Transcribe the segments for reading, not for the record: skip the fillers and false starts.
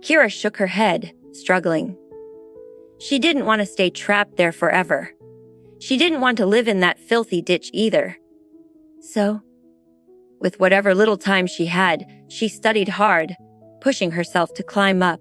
Kira shook her head, struggling. She didn't want to stay trapped there forever. She didn't want to live in that filthy ditch either. So, with whatever little time she had, she studied hard, pushing herself to climb up.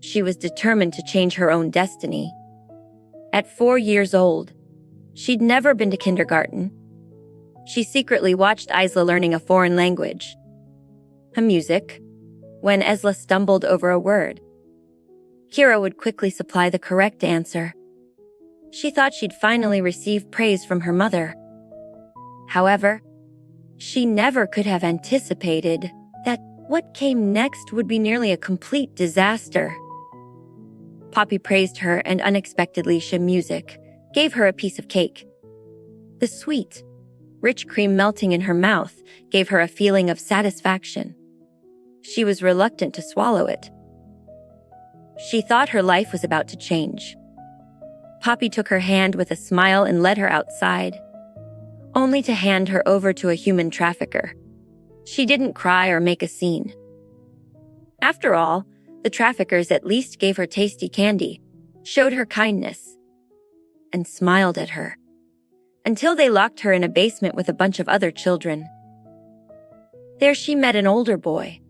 She was determined to change her own destiny. At 4 years old, she'd never been to kindergarten. She secretly watched Isla learning a foreign language, a music, when Esla stumbled over a word. Kira would quickly supply the correct answer. She thought she'd finally receive praise from her mother. However, she never could have anticipated that what came next would be nearly a complete disaster. Poppy praised her and unexpectedly Music gave her a piece of cake. The sweet, rich cream melting in her mouth gave her a feeling of satisfaction. She was reluctant to swallow it. She thought her life was about to change. Poppy took her hand with a smile and led her outside, only to hand her over to a human trafficker. She didn't cry or make a scene. After all, the traffickers at least gave her tasty candy, showed her kindness, and smiled at her, until they locked her in a basement with a bunch of other children. There she met an older boy.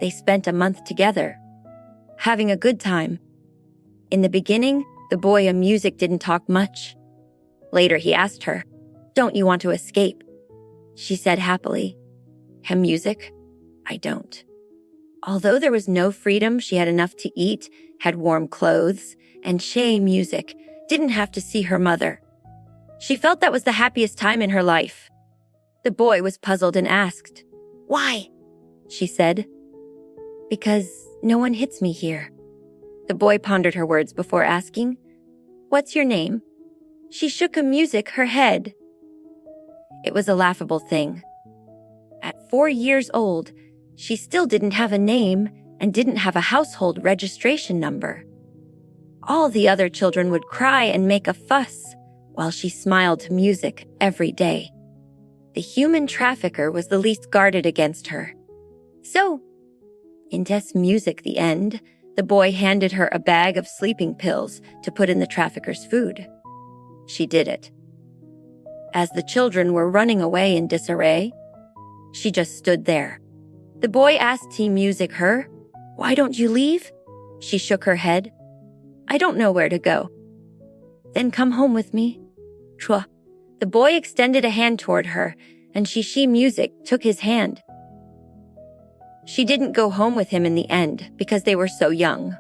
They spent a month together, having a good time. In the beginning, the boy Music didn't talk much. Later he asked her, "Don't you want to escape?" She said happily, "Music, I don't." Although there was no freedom, she had enough to eat, had warm clothes, and Music didn't have to see her mother. She felt that was the happiest time in her life. The boy was puzzled and asked, "Why?" She said, "Because no one hits me here." The boy pondered her words before asking, "What's your name?" She shook Music her head. It was a laughable thing. At 4 years old, she still didn't have a name and didn't have a household registration number. All the other children would cry and make a fuss, while she smiled to Music every day. The human trafficker was the least guarded against her. So, in Music the end, the boy handed her a bag of sleeping pills to put in the trafficker's food. She did it. As the children were running away in disarray, she just stood there. The boy asked Music her, "Why don't you leave?" She shook her head. "I don't know where to go." "Then come home with me." Chua. The boy extended a hand toward her, and Music took his hand. She didn't go home with him in the end because they were so young.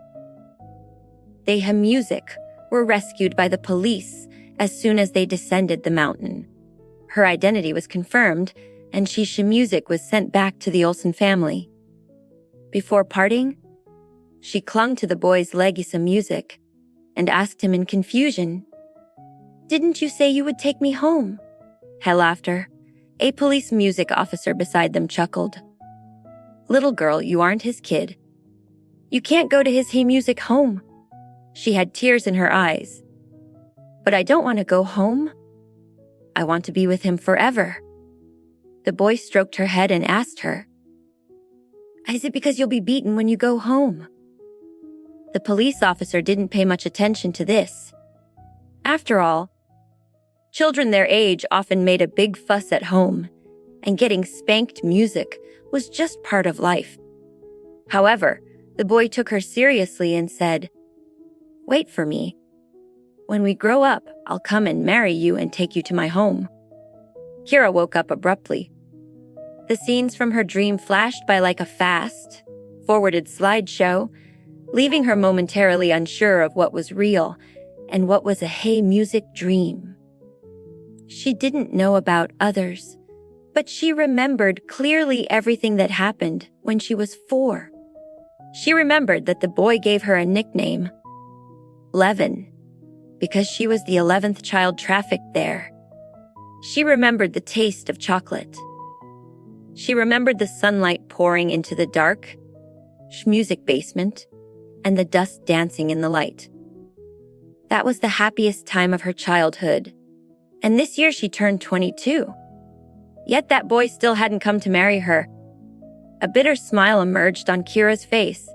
They Music were rescued by the police as soon as they descended the mountain. Her identity was confirmed, and Music was sent back to the Olsen family. Before parting, she clung to the boy's leg Music and asked him in confusion, "Didn't you say you would take me home?" Laughter. A police music officer beside them chuckled. "Little girl, you aren't his kid. You can't go to his Music home." She had tears in her eyes. "But I don't want to go home. I want to be with him forever." The boy stroked her head and asked her, "Is it because you'll be beaten when you go home?" The police officer didn't pay much attention to this. After all, children their age often made a big fuss at home, and getting spanked Music was just part of life. However, the boy took her seriously and said, "Wait for me. When we grow up, I'll come and marry you and take you to my home." Kira woke up abruptly. The scenes from her dream flashed by like a fast, forwarded slideshow, leaving her momentarily unsure of what was real and what was a Music dream. She didn't know about others, but she remembered clearly everything that happened when she was 4. She remembered that the boy gave her a nickname, Levin, because she was the 11th child trafficked there. She remembered the taste of chocolate. She remembered the sunlight pouring into the dark Music basement and the dust dancing in the light. That was the happiest time of her childhood, and this year she turned 22. Yet that boy still hadn't come to marry her. A bitter smile emerged on Kira's face.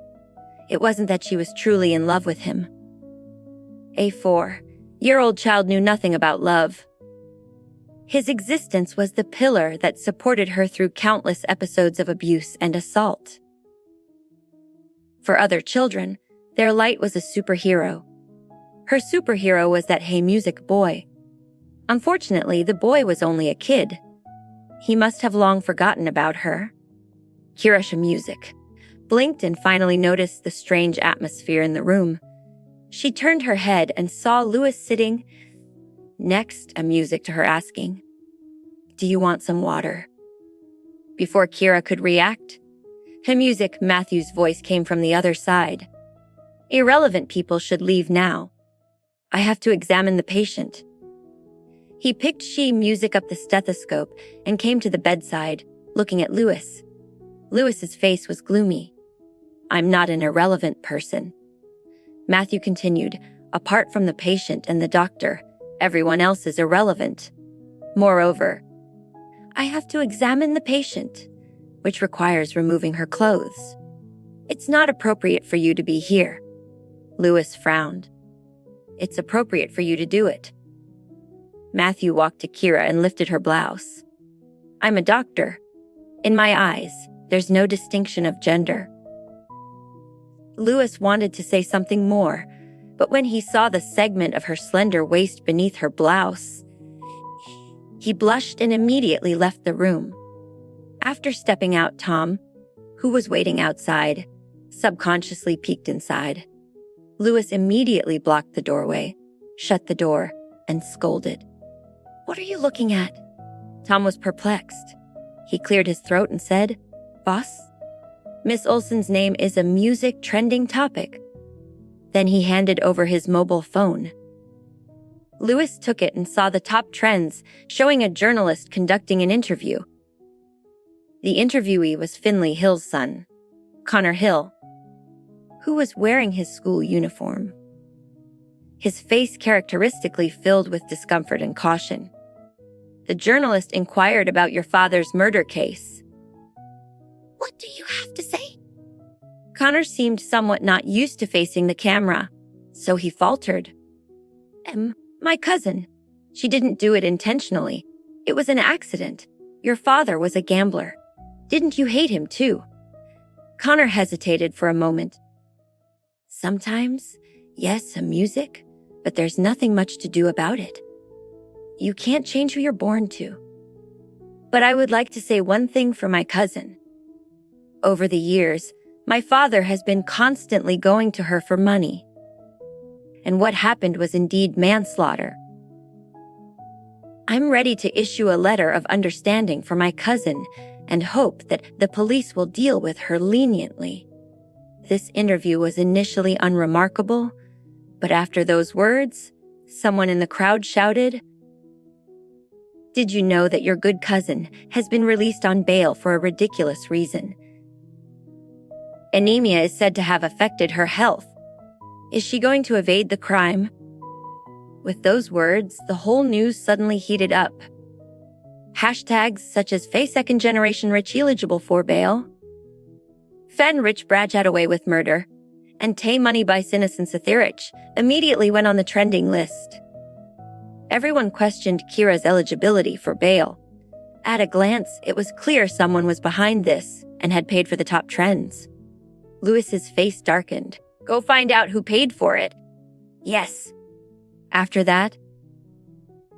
It wasn't that she was truly in love with him. A 4-year-old child knew nothing about love. His existence was the pillar that supported her through countless episodes of abuse and assault. For other children, their light was a superhero. Her superhero was that Hey Music boy. Unfortunately, the boy was only a kid. He must have long forgotten about her. Kira Music blinked and finally noticed the strange atmosphere in the room. She turned her head and saw Louis sitting next to Music to her, asking, "Do you want some water?" Before Kira could react, Music Matthew's voice came from the other side. "Irrelevant people should leave now. I have to examine the patient." He picked Music up the stethoscope and came to the bedside, looking at Louis. Louis's face was gloomy. "I'm not an irrelevant person." Matthew continued, "Apart from the patient and the doctor, everyone else is irrelevant. Moreover, I have to examine the patient, which requires removing her clothes. It's not appropriate for you to be here." Louis frowned. "It's appropriate for you to do it." Matthew walked to Kira and lifted her blouse. "I'm a doctor. In my eyes, there's no distinction of gender." Louis wanted to say something more, but when he saw the segment of her slender waist beneath her blouse, he blushed and immediately left the room. After stepping out, Tom, who was waiting outside, subconsciously peeked inside. Louis immediately blocked the doorway, shut the door, and scolded. "What are you looking at?" Tom was perplexed. He cleared his throat and said, "Boss? Miss Olson's name is a music trending topic." Then he handed over his mobile phone. Louis took it and saw the top trends showing a journalist conducting an interview. The interviewee was Finley Hill's son, Connor Hill, who was wearing his school uniform. His face characteristically filled with discomfort and caution. The journalist inquired about your father's murder case. "What do you have to say?" Connor seemed somewhat not used to facing the camera, so he faltered. My cousin. She didn't do it intentionally. It was an accident. Your father was a gambler. Didn't you hate him too?" Connor hesitated for a moment. "Sometimes, yes, a music, but there's nothing much to do about it. You can't change who you're born to. But I would like to say one thing for my cousin. Over the years, my father has been constantly going to her for money. And what happened was indeed manslaughter. I'm ready to issue a letter of understanding for my cousin and hope that the police will deal with her leniently." This interview was initially unremarkable, but after those words, someone in the crowd shouted, "Did you know that your good cousin has been released on bail for a ridiculous reason? Anemia is said to have affected her health. Is she going to evade the crime?" With those words, the whole news suddenly heated up. Hashtags such as "Face Second Generation Rich Eligible for Bail," "Fen Rich Brajat Away with Murder," and "Tay Money by Innocence Atherich" immediately went on the trending list. Everyone questioned Kira's eligibility for bail. At a glance, it was clear someone was behind this and had paid for the top trends. Louis's face darkened. "Go find out who paid for it." "Yes." After that,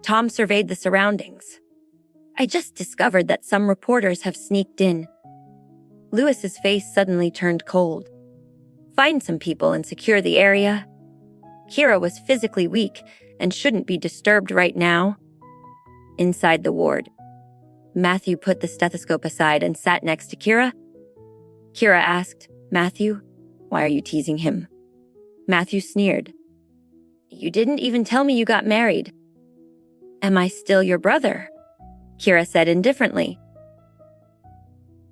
Tom surveyed the surroundings. "I just discovered that some reporters have sneaked in." Louis's face suddenly turned cold. "Find some people and secure the area." Kira was physically weak and shouldn't be disturbed right now. Inside the ward, Matthew put the stethoscope aside and sat next to Kira. Kira asked, "Matthew, why are you teasing him?" Matthew sneered. "You didn't even tell me you got married." "Am I still your brother?" Kira said indifferently.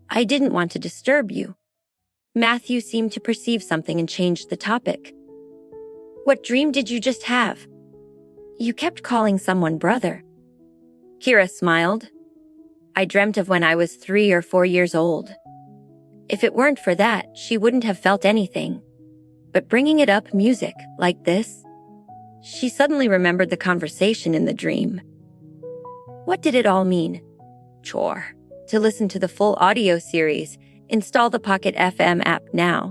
"I didn't want to disturb you." Matthew seemed to perceive something and changed the topic. "What dream did you just have? You kept calling someone brother." Kira smiled. "I dreamt of when I was 3 or 4 years old. If it weren't for that, she wouldn't have felt anything. But bringing it up music like this, she suddenly remembered the conversation in the dream. What did it all mean? Chore. To listen to the full audio series, install the Pocket FM app now.